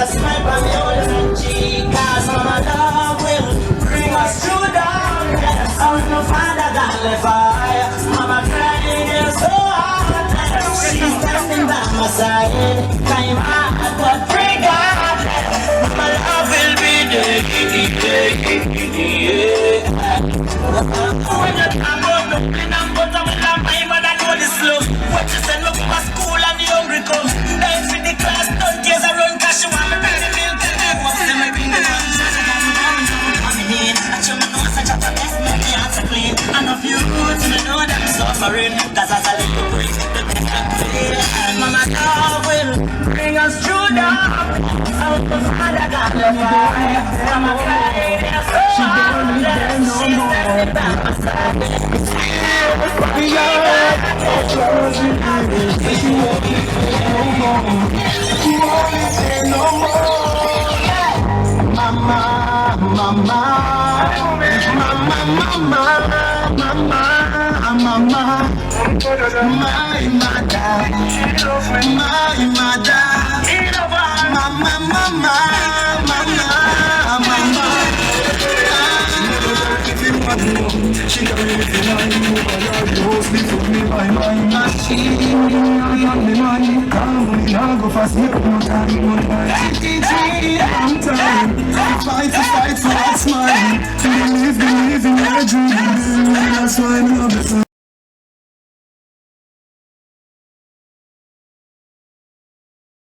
a smile from your little cheek. Cause mama love will bring us through darkness. Out no father got left fire. Mama crying is so hard. She's standing by my side. Time hard but pray God. My love will be there. When you talk about the plan and butter with that my mother know this love. What you say look for school and the hungry come. Life in the class, don't years I run cash you want me ready milk and I want them I bring the one. Coming in, I show me know such a best make me answer clean. And of you to me know them suffering. Cause as a little boy, the best can feel. And mama love will bring us through the out of father got the fire. Mama crying, yes, so hard. She's standing by my side. Mama, mama, mama, mama, mama, mama, my mother, my mother, mama, mama, mama. She got me feeling you sleep with me by my machine. On the money, come on, go fast, no time. I'm tired. Fight, so I smile. Believe in your dreams. That's why I love it.